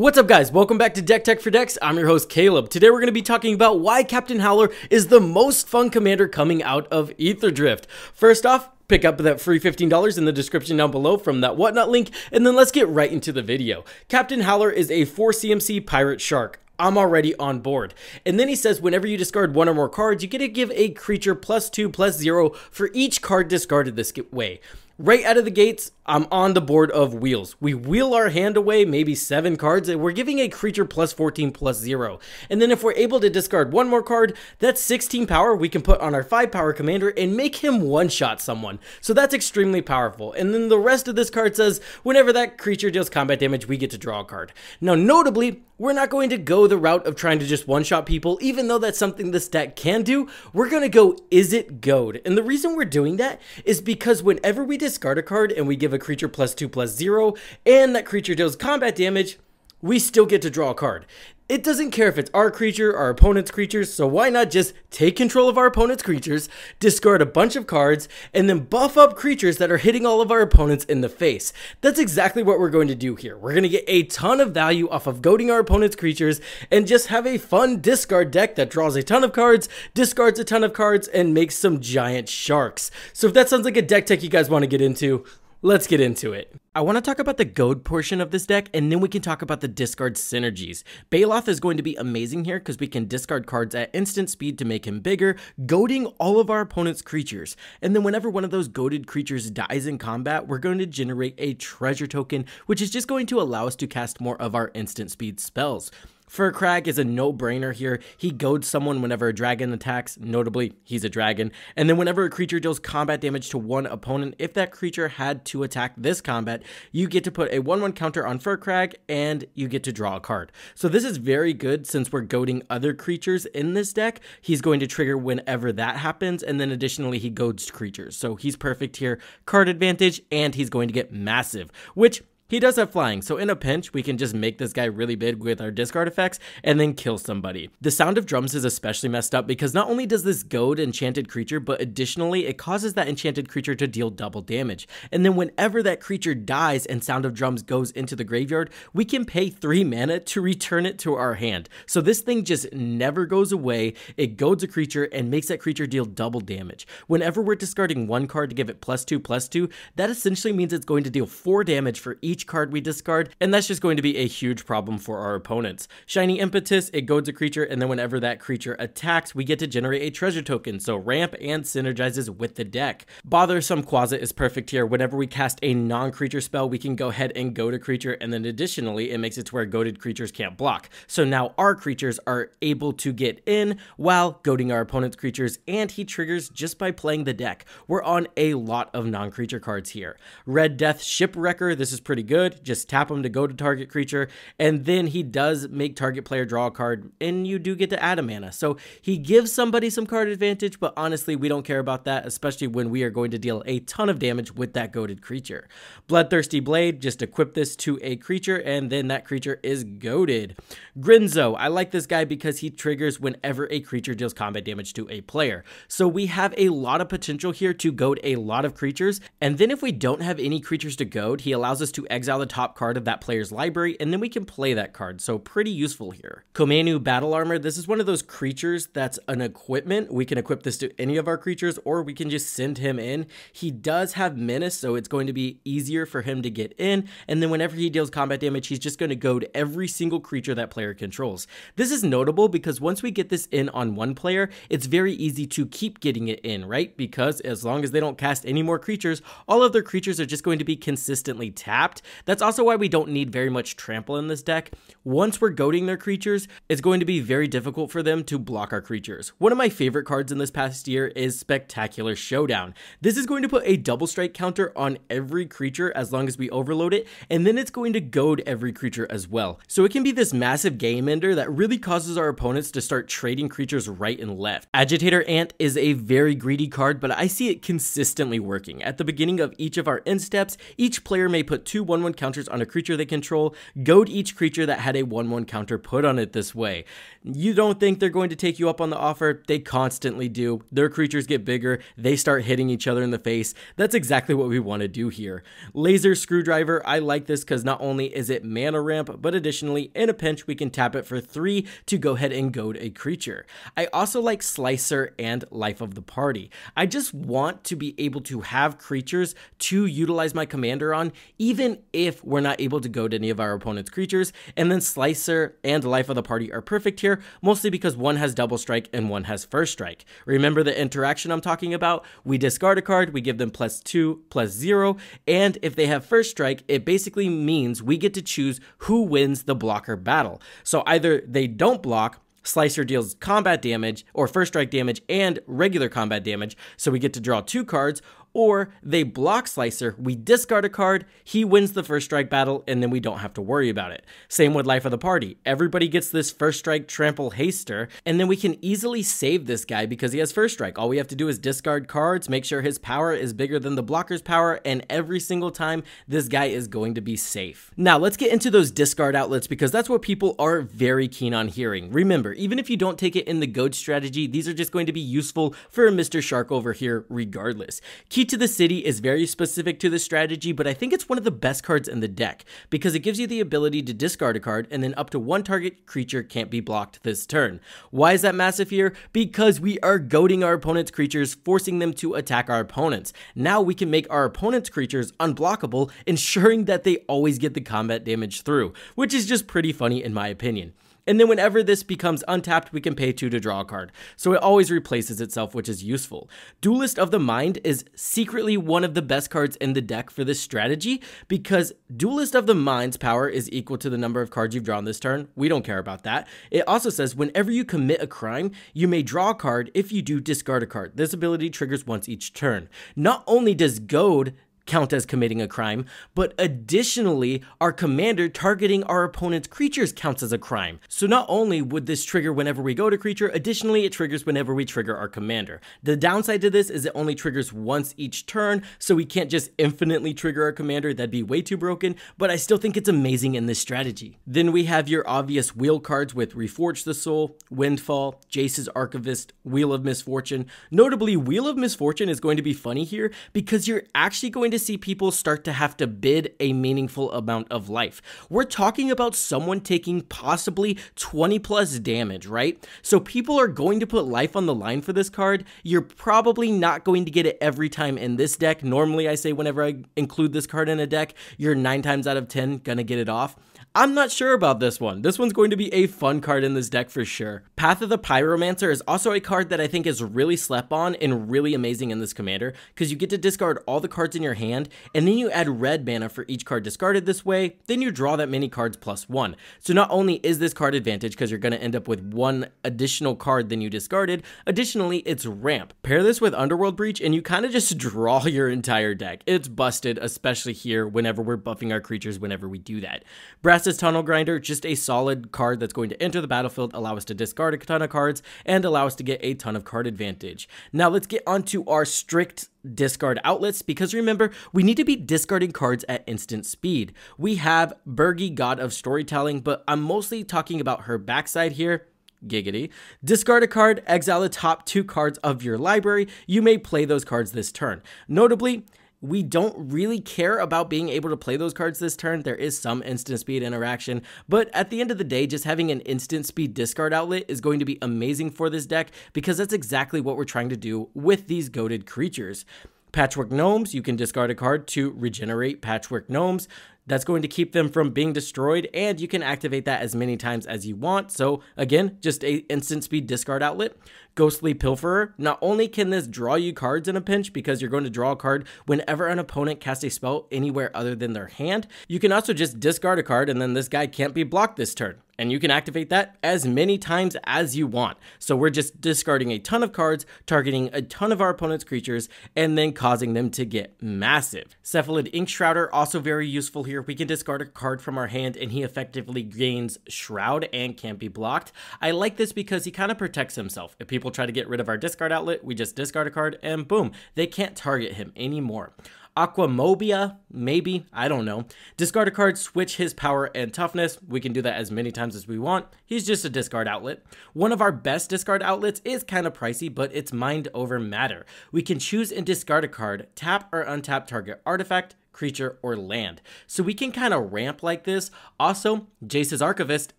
What's up guys, welcome back to Deck Tech for Decks. I'm your host Caleb. Today we're going to be talking about why Captain Howler is the most fun commander coming out of Aetherdrift. First off, pick up that free $15 in the description down below from that whatnot link, and then let's get right into the video. Captain Howler is a 4 CMC pirate shark. I'm already on board. And then he says whenever you discard one or more cards, you get to give a creature +2/+0 for each card discarded this way. Right out of the gates, I'm on the board of wheels. We wheel our hand away, maybe 7 cards, and we're giving a creature +14/+0. And then if we're able to discard one more card, that's 16 power we can put on our 5 power commander and make him one-shot someone. So that's extremely powerful. And then the rest of this card says, whenever that creature deals combat damage, we get to draw a card. Now, notably, we're not going to go the route of trying to just one-shot people, even though that's something this deck can do. We're going to go, is it goad? And the reason we're doing that is because whenever we discard a card and we give a creature +2/+0 and that creature deals combat damage, we still get to draw a card. It doesn't care if it's our creature, our opponent's creatures, so why not just take control of our opponent's creatures, discard a bunch of cards, and then buff up creatures that are hitting all of our opponents in the face. That's exactly what we're going to do here. We're going to get a ton of value off of goading our opponent's creatures and just have a fun discard deck that draws a ton of cards, discards a ton of cards, and makes some giant sharks. So if that sounds like a deck tech you guys want to get into, let's get into it. I want to talk about the goad portion of this deck, and then we can talk about the discard synergies. Baloth is going to be amazing here because we can discard cards at instant speed to make him bigger, goading all of our opponent's creatures. And then whenever one of those goaded creatures dies in combat, we're going to generate a treasure token, which is just going to allow us to cast more of our instant speed spells. Furcrag is a no-brainer here. He goads someone whenever a dragon attacks, notably, he's a dragon. And then whenever a creature deals combat damage to one opponent, if that creature had to attack this combat, you get to put a 1/1 counter on Furcrag, and you get to draw a card. So this is very good since we're goading other creatures in this deck. He's going to trigger whenever that happens, and then additionally, he goads creatures. So he's perfect here. Card advantage, and he's going to get massive, which he does have flying, so in a pinch, we can just make this guy really big with our discard effects and then kill somebody. The Sound of Drums is especially messed up because not only does this goad enchanted creature, but additionally, it causes that enchanted creature to deal double damage. And then whenever that creature dies and Sound of Drums goes into the graveyard, we can pay 3 mana to return it to our hand. So this thing just never goes away. It goads a creature and makes that creature deal double damage. Whenever we're discarding one card to give it +2/+2, that essentially means it's going to deal 4 damage for each card we discard, and that's just going to be a huge problem for our opponents. Shiny Impetus, it goads a creature, and then whenever that creature attacks, we get to generate a treasure token, so ramp and synergizes with the deck. Bothersome Quasit is perfect here. Whenever we cast a non-creature spell, we can go ahead and goad a creature, and then additionally, it makes it to where goaded creatures can't block. So now our creatures are able to get in while goading our opponent's creatures, and he triggers just by playing the deck. We're on a lot of non-creature cards here. Red Death Shipwrecker, this is pretty good. Just tap him to go to target creature, and then he does make target player draw a card, and you do get to add a mana. So he gives somebody some card advantage, but honestly, we don't care about that, especially when we are going to deal a ton of damage with that goaded creature. Bloodthirsty Blade, just equip this to a creature, and then that creature is goaded. Grinzo, I like this guy because he triggers whenever a creature deals combat damage to a player. So we have a lot of potential here to goad a lot of creatures, and then if we don't have any creatures to goad, he allows us to exile the top card of that player's library, and then we can play that card, so pretty useful here. Komanu Battle Armor, this is one of those creatures that's an equipment. We can equip this to any of our creatures, or we can just send him in. He does have Menace, so it's going to be easier for him to get in, and then whenever he deals combat damage, he's just going to goad every single creature that player controls. This is notable because once we get this in on one player, it's very easy to keep getting it in, right? Because as long as they don't cast any more creatures, all of their creatures are just going to be consistently tapped. That's also why we don't need very much trample in this deck. Once we're goading their creatures, it's going to be very difficult for them to block our creatures. One of my favorite cards in this past year is Spectacular Showdown. This is going to put a double strike counter on every creature as long as we overload it, and then it's going to goad every creature as well. So it can be this massive game ender that really causes our opponents to start trading creatures right and left. Agitator Ant is a very greedy card, but I see it consistently working. At the beginning of each of our end steps, each player may put 2 1/1 counters on a creature they control, goad each creature that had a 1/1 counter put on it this way. You don't think they're going to take you up on the offer? They constantly do. Their creatures get bigger, they start hitting each other in the face. That's exactly what we want to do here. Laser Screwdriver, I like this because not only is it mana ramp, but additionally, in a pinch, we can tap it for 3 to go ahead and goad a creature. I also like Slicer and Life of the Party. I just want to be able to have creatures to utilize my commander on, even if we're not able to goad any of our opponent's creatures, and then Slicer and Life of the Party are perfect here, mostly because one has double strike and one has first strike. Remember the interaction I'm talking about? We discard a card, we give them +2, +0, and if they have first strike, it basically means we get to choose who wins the blocker battle. So either they don't block, Slicer deals combat damage or first strike damage and regular combat damage, so we get to draw 2 cards, or they block Slicer, we discard a card, he wins the first strike battle, and then we don't have to worry about it. Same with Life of the Party. Everybody gets this first strike trample haster, and then we can easily save this guy because he has first strike. All we have to do is discard cards, make sure his power is bigger than the blocker's power, and every single time this guy is going to be safe. Now let's get into those discard outlets because that's what people are very keen on hearing. Remember, even if you don't take it in the goad strategy, these are just going to be useful for Mr. Shark over here regardless. Key to the City is very specific to this strategy, but I think it's one of the best cards in the deck because it gives you the ability to discard a card and then up to 1 target creature can't be blocked this turn. Why is that massive here? Because we are goading our opponent's creatures, forcing them to attack our opponents. Now we can make our opponent's creatures unblockable, ensuring that they always get the combat damage through, which is just pretty funny in my opinion. And then whenever this becomes untapped, we can pay 2 to draw a card. So it always replaces itself, which is useful. Duelist of the Mind is secretly one of the best cards in the deck for this strategy because Duelist of the Mind's power is equal to the number of cards you've drawn this turn. We don't care about that. It also says whenever you commit a crime, you may draw a card. If you do, discard a card. This ability triggers once each turn. Not only does goad count as committing a crime, but additionally, our commander targeting our opponent's creatures counts as a crime. So not only would this trigger whenever we goad a creature, additionally it triggers whenever we trigger our commander. The downside to this is it only triggers once each turn, so we can't just infinitely trigger our commander. That'd be way too broken, but I still think it's amazing in this strategy. Then we have your obvious wheel cards with Reforge the Soul, Windfall, Jace's Archivist, Wheel of Misfortune. Notably, Wheel of Misfortune is going to be funny here because you're actually going to see people start to have to bid a meaningful amount of life. We're talking about someone taking possibly 20 plus damage, right? So people are going to put life on the line for this card. You're probably not going to get it every time in this deck. Normally I say whenever I include this card in a deck, you're 9 times out of 10 gonna get it off. I'm not sure about this one. This one's going to be a fun card in this deck for sure. Path of the Pyromancer is also a card that I think is really slept on and really amazing in this commander because you get to discard all the cards in your hand and then you add red mana for each card discarded this way, then you draw that many cards +1. So not only is this card advantage because you're going to end up with 1 additional card than you discarded, additionally it's ramp. Pair this with Underworld Breach and you kind of just draw your entire deck. It's busted, especially here whenever we're buffing our creatures whenever we do that. Brass's Tunnel Grinder, just a solid card that's going to enter the battlefield, allow us to discard a ton of cards, and allow us to get a ton of card advantage. Now let's get onto our strict discard outlets because remember, we need to be discarding cards at instant speed. We have Bergi, God of Storytelling, but I'm mostly talking about her backside here. Giggity. Discard a card, exile the top 2 cards of your library. You may play those cards this turn. Notably, we don't really care about being able to play those cards this turn. There is some instant speed interaction, but at the end of the day, just having an instant speed discard outlet is going to be amazing for this deck because that's exactly what we're trying to do with these goated creatures. Patchwork Gnomes, you can discard a card to regenerate Patchwork Gnomes. That's going to keep them from being destroyed, and you can activate that as many times as you want. So again, just a instant speed discard outlet. Ghostly Pilferer, not only can this draw you cards in a pinch because you're going to draw a card whenever an opponent casts a spell anywhere other than their hand, you can also just discard a card and then this guy can't be blocked this turn. And you can activate that as many times as you want. So we're just discarding a ton of cards, targeting a ton of our opponent's creatures, and then causing them to get massive. Cephalid Inkshrouder, also very useful here. We can discard a card from our hand and he effectively gains Shroud and can't be blocked. I like this because he kind of protects himself. If people try to get rid of our discard outlet, we just discard a card and boom, they can't target him anymore. Aquamobia, maybe, I don't know. Discard a card, switch his power and toughness. We can do that as many times as we want. He's just a discard outlet. One of our best discard outlets is kind of pricey, but it's mind over matter. We can choose and discard a card, tap or untap target artifact, creature, or land. So we can kind of ramp like this. Also, Jace's Archivist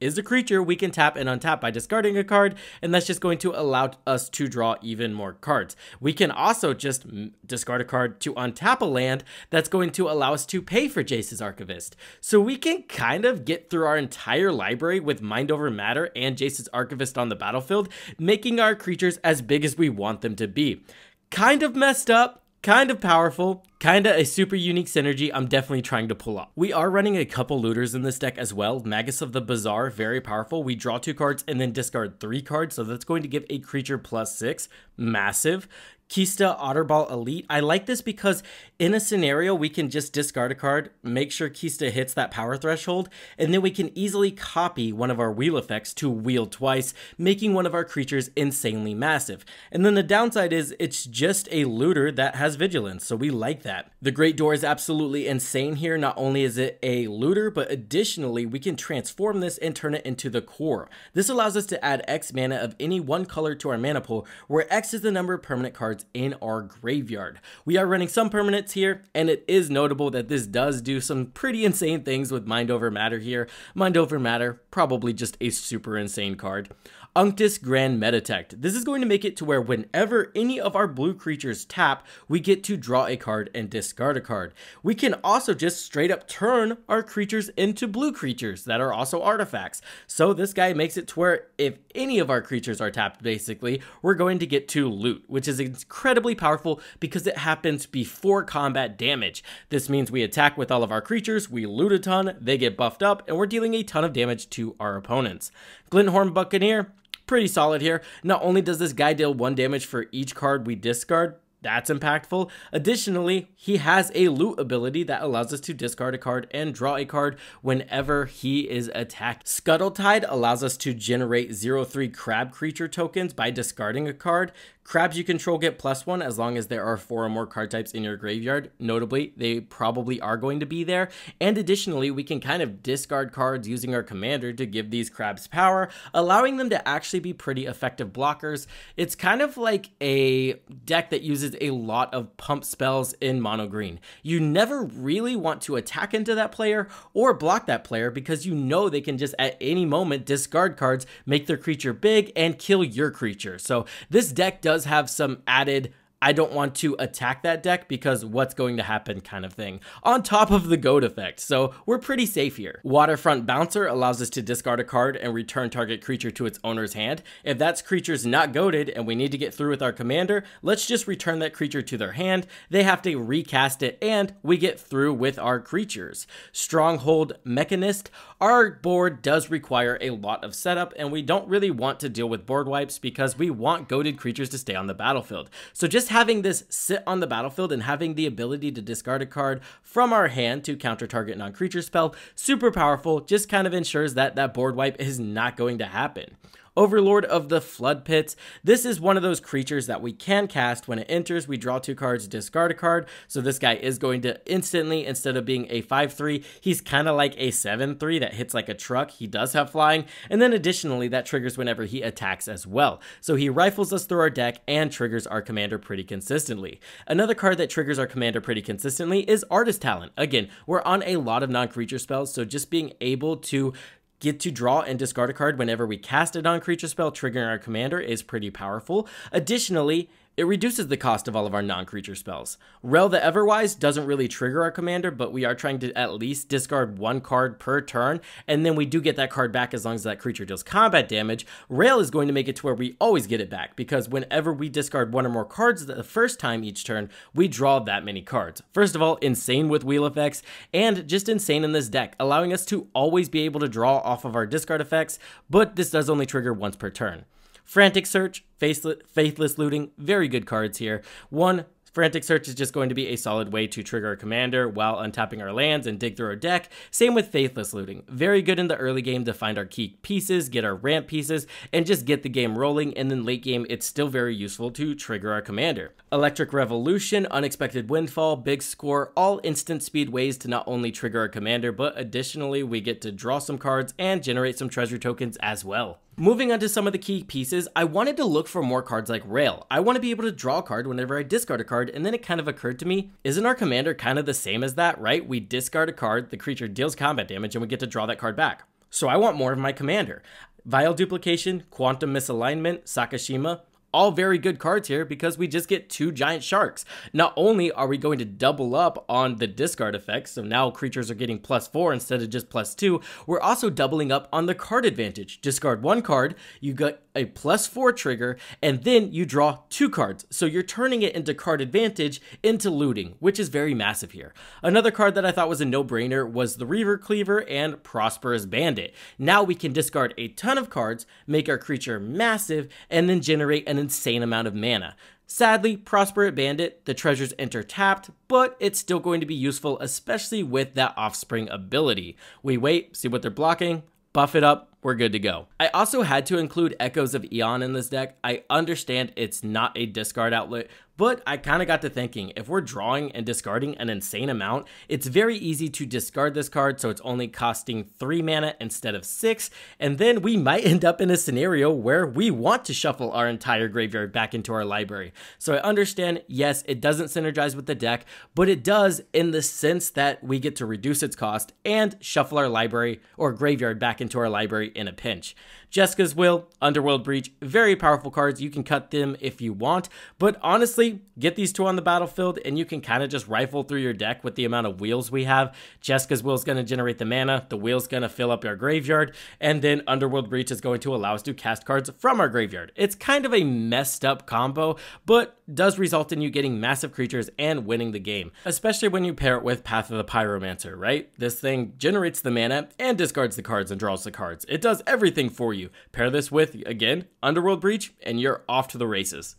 is a creature we can tap and untap by discarding a card, and that's just going to allow us to draw even more cards. We can also just discard a card to untap a land that's going to allow us to pay for Jace's Archivist. So we can kind of get through our entire library with Mind Over Matter and Jace's Archivist on the battlefield, making our creatures as big as we want them to be. Kind of messed up, kind of powerful, kind of a super unique synergy I'm definitely trying to pull off. We are running a couple looters in this deck as well. Magus of the Bazaar, very powerful. We draw 2 cards and then discard 3 cards, so that's going to give a creature +6. Massive. Kista Otterball Elite. I like this because in a scenario, we can just discard a card, make sure Kista hits that power threshold, and then we can easily copy one of our wheel effects to wheel twice, making one of our creatures insanely massive. And then the downside is it's just a looter that has vigilance, so we like that. The Great Door is absolutely insane here. Not only is it a looter, but additionally, we can transform this and turn it into the core. This allows us to add X mana of any one color to our mana pool, where X is the number of permanent cards in our graveyard. We are running some permanents here, and it is notable that this does do some pretty insane things with Mind Over Matter here. Mind Over Matter, probably just a super insane card. Unctus Grand Metatect. This is going to make it to where whenever any of our blue creatures tap, we get to draw a card and discard a card. We can also just straight up turn our creatures into blue creatures that are also artifacts. So this guy makes it to where if any of our creatures are tapped, basically, we're going to get to loot, which is incredibly powerful because it happens before combat damage. This means we attack with all of our creatures, we loot a ton, they get buffed up, and we're dealing a ton of damage to our opponents. Glinthorn Buccaneer, pretty solid here. Not only does this guy deal 1 damage for each card we discard, that's impactful. Additionally, he has a loot ability that allows us to discard a card and draw a card whenever he is attacked. Scuttletide allows us to generate 0/3 crab creature tokens by discarding a card. Crabs you control get +1 as long as there are 4 or more card types in your graveyard. Notably, they probably are going to be there. And additionally, we can kind of discard cards using our commander to give these crabs power, allowing them to actually be pretty effective blockers. It's kind of like a deck that uses a lot of pump spells in mono green. You never really want to attack into that player or block that player because you know they can just at any moment discard cards, make their creature big, and kill your creature. So this deck does have some added I don't want to attack that deck because what's going to happen kind of thing on top of the goad effect. So we're pretty safe here. Waterfront Bouncer allows us to discard a card and return target creature to its owner's hand. If that creature's not goaded and we need to get through with our commander, let's just return that creature to their hand. They have to recast it and we get through with our creatures. Stronghold Mechanist. Our board does require a lot of setup and we don't really want to deal with board wipes because we want goaded creatures to stay on the battlefield. So just having this sit on the battlefield and having the ability to discard a card from our hand to counter target non-creature spell, super powerful, just kind of ensures that that board wipe is not going to happen. Overlord of the Flood Pits. This is one of those creatures that we can cast. When it enters, we draw 2 cards, discard a card. So this guy is going to instantly, instead of being a 5/3, he's kind of like a 7/3 that hits like a truck. He does have flying. And then additionally, that triggers whenever he attacks as well. So he rifles us through our deck and triggers our commander pretty consistently. Another card that triggers our commander pretty consistently is Artist Talent. Again, we're on a lot of non-creature spells, so just being able to get to draw and discard a card whenever we cast a non-creature spell triggering our commander is pretty powerful. Additionally, it reduces the cost of all of our non-creature spells. Rel the Everwise doesn't really trigger our commander, but we are trying to at least discard 1 card per turn, and then we do get that card back as long as that creature deals combat damage. Rel is going to make it to where we always get it back, because whenever we discard 1 or more cards the first time each turn, we draw that many cards. First of all, insane with wheel effects, and just insane in this deck, allowing us to always be able to draw off of our discard effects, but this does only trigger once per turn. Frantic Search, Faithless Looting, very good cards here. 1 Frantic Search is just going to be a solid way to trigger a commander while untapping our lands and dig through our deck. Same with Faithless Looting. Very good in the early game to find our key pieces, get our ramp pieces, and just get the game rolling, and then late game it's still very useful to trigger our commander. Electric Revolution, Unexpected Windfall, Big Score, all instant speed ways to not only trigger our commander, but additionally we get to draw some cards and generate some treasure tokens as well. Moving on to some of the key pieces, I wanted to look for more cards like Rail. I want to be able to draw a card whenever I discard a card, and then it kind of occurred to me, isn't our commander kind of the same as that, right? We discard a card, the creature deals combat damage, and we get to draw that card back. So I want more of my commander. Vial Duplication, Quantum Misalignment, Sakashima, all very good cards here because we just get 2 giant sharks. Not only are we going to double up on the discard effects, so now creatures are getting +4 instead of just +2, we're also doubling up on the card advantage. Discard 1 card, you get a +4 trigger, and then you draw 2 cards. So you're turning it into card advantage into looting, which is very massive here. Another card that I thought was a no-brainer was the Reaver Cleaver and Prosperous Bandit. Now we can discard a ton of cards, make our creature massive, and then generate an insane amount of mana. Sadly, Prosperous Bandit, the treasures enter tapped, but it's still going to be useful, especially with that Offspring ability. We wait, see what they're blocking, buff it up, we're good to go. I also had to include Echoes of Eon in this deck. I understand it's not a discard outlet, but I kind of got to thinking, if we're drawing and discarding an insane amount, it's very easy to discard this card, so it's only costing 3 mana instead of 6, and then we might end up in a scenario where we want to shuffle our entire graveyard back into our library. So I understand, yes, it doesn't synergize with the deck, but it does in the sense that we get to reduce its cost and shuffle our library or graveyard back into our library in a pinch. Jeska's Will, Underworld Breach, very powerful cards. You can cut them if you want, but honestly, get these 2 on the battlefield and you can kind of just rifle through your deck with the amount of wheels we have. Jeska's Will is going to generate the mana, the wheel's going to fill up our graveyard, and then Underworld Breach is going to allow us to cast cards from our graveyard. It's kind of a messed up combo, but does result in you getting massive creatures and winning the game, especially when you pair it with Path of the Pyromancer, right? This thing generates the mana and discards the cards and draws the cards. It does everything for you. Pair this with, again, Underworld Breach, and you're off to the races.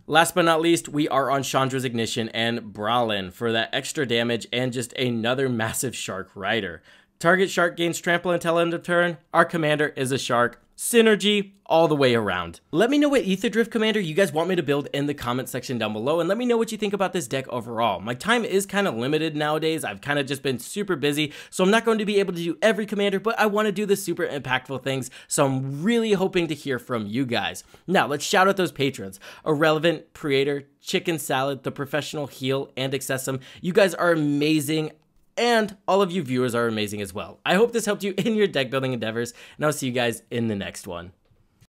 Last but not least, we are on Chandra's Ignition and Bralin for that extra damage and just another massive Shark Rider. Target shark gains trample until end of turn. Our commander is a shark. Synergy all the way around. Let me know what Aetherdrift commander you guys want me to build in the comment section down below, and let me know what you think about this deck overall. My time is kind of limited nowadays. I've kind of just been super busy, so I'm not going to be able to do every commander, but I want to do the super impactful things, so I'm really hoping to hear from you guys. Now, let's shout out those patrons. Irrelevant, Creator, Chicken Salad, The Professional Heal, and Excessum. You guys are amazing. And all of you viewers are amazing as well. I hope this helped you in your deck building endeavors, and I'll see you guys in the next one.